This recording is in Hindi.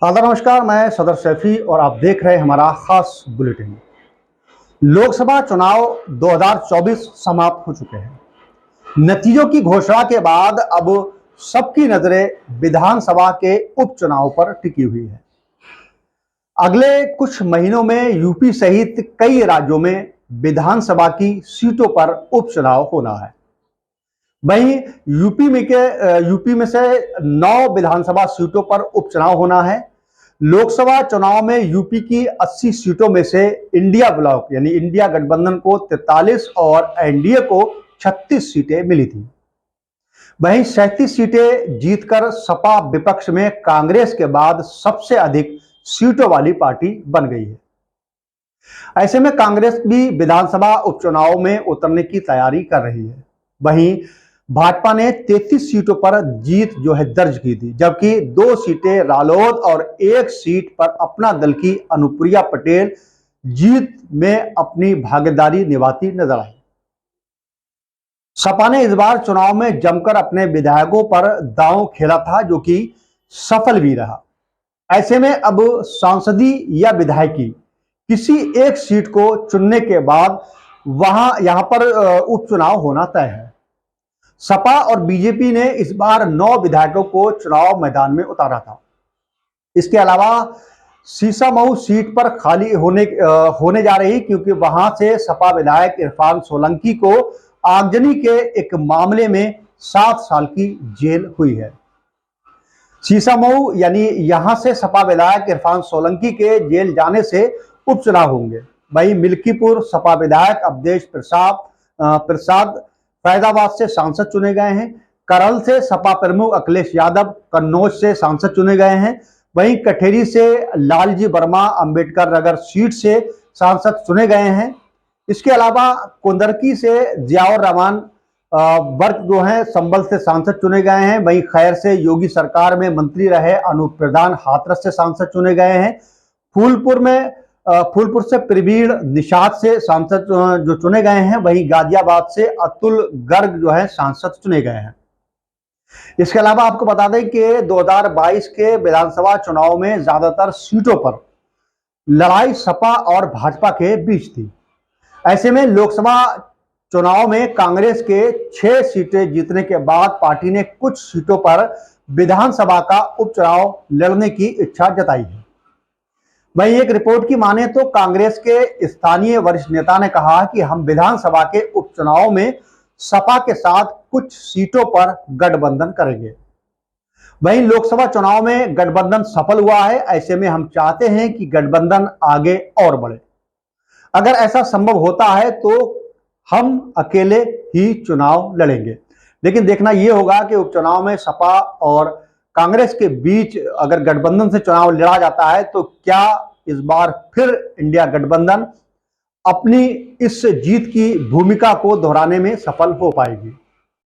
नमस्कार, मैं सदर सैफी और आप देख रहे हैं हमारा खास बुलेटिन। लोकसभा चुनाव 2024 समाप्त हो चुके हैं। नतीजों की घोषणा के बाद अब सबकी नजरें विधानसभा के उपचुनाव पर टिकी हुई है। अगले कुछ महीनों में यूपी सहित कई राज्यों में विधानसभा की सीटों पर उपचुनाव होना है। वहीं यूपी में से 9 विधानसभा सीटों पर उपचुनाव होना है। लोकसभा चुनाव में यूपी की 80 सीटों में से इंडिया ब्लॉक यानी इंडिया गठबंधन को 43 और एनडीए को 36 सीटें मिली थी। वहीं 37 सीटें जीतकर सपा विपक्ष में कांग्रेस के बाद सबसे अधिक सीटों वाली पार्टी बन गई है। ऐसे में कांग्रेस भी विधानसभा उपचुनाव में उतरने की तैयारी कर रही है। वहीं भाजपा ने 33 सीटों पर जीत दर्ज की थी, जबकि 2 सीटें रालोद और 1 सीट पर अपना दल की अनुप्रिया पटेल जीत में अपनी भागीदारी निभाती नजर आई। सपा ने इस बार चुनाव में जमकर अपने विधायकों पर दांव खेला था, जो कि सफल भी रहा। ऐसे में अब सांसदीय या विधायकी किसी एक सीट को चुनने के बाद यहां पर उपचुनाव होना तय है। सपा और बीजेपी ने इस बार 9 विधायकों को चुनाव मैदान में उतारा था। इसके अलावा सीसामऊ सीट पर खाली होने जा रही, क्योंकि वहां से सपा विधायक इरफान सोलंकी को आगजनी के एक मामले में 7 साल की जेल हुई है। सीसामऊ यानी यहां से सपा विधायक इरफान सोलंकी के जेल जाने से उपचुनाव होंगे। वहीं मिल्कीपुर सपा विधायक अवधेश प्रसाद फैजाबाद से सांसद चुने गए हैं। करल से सपा प्रमुख अखिलेश यादव कन्नौज से सांसद चुने गए हैं। वहीं कठेरी से लालजी वर्मा अंबेडकर नगर सीट से सांसद चुने गए हैं। इसके अलावा कुंदरकी से जियाउर रहमान वर्ग संभल से सांसद चुने गए हैं। वहीं खैर से योगी सरकार में मंत्री रहे अनूप प्रधान हाथरस से सांसद चुने गए हैं। फूलपुर से प्रवीण निषाद से सांसद जो चुने गए हैं। वहीं गाजियाबाद से अतुल गर्ग सांसद चुने गए हैं। इसके अलावा आपको बता दें कि 2022 के विधानसभा चुनाव में ज्यादातर सीटों पर लड़ाई सपा और भाजपा के बीच थी। ऐसे में लोकसभा चुनाव में कांग्रेस के 6 सीटें जीतने के बाद पार्टी ने कुछ सीटों पर विधानसभा का उपचुनाव लड़ने की इच्छा जताई है। वहीं एक रिपोर्ट की माने तो कांग्रेस के स्थानीय वरिष्ठ नेता ने कहा कि हम विधानसभा के उपचुनाव में सपा के साथ कुछ सीटों पर गठबंधन करेंगे। वहीं लोकसभा चुनाव में गठबंधन सफल हुआ है। ऐसे में हम चाहते हैं कि गठबंधन आगे और बढ़े। अगर ऐसा संभव होता है तो हम अकेले ही चुनाव लड़ेंगे, लेकिन देखना यह होगा कि उपचुनाव में सपा और कांग्रेस के बीच अगर गठबंधन से चुनाव लड़ा जाता है तो क्या इस बार फिर इंडिया गठबंधन अपनी इस जीत की भूमिका को दोहराने में सफल हो पाएगी।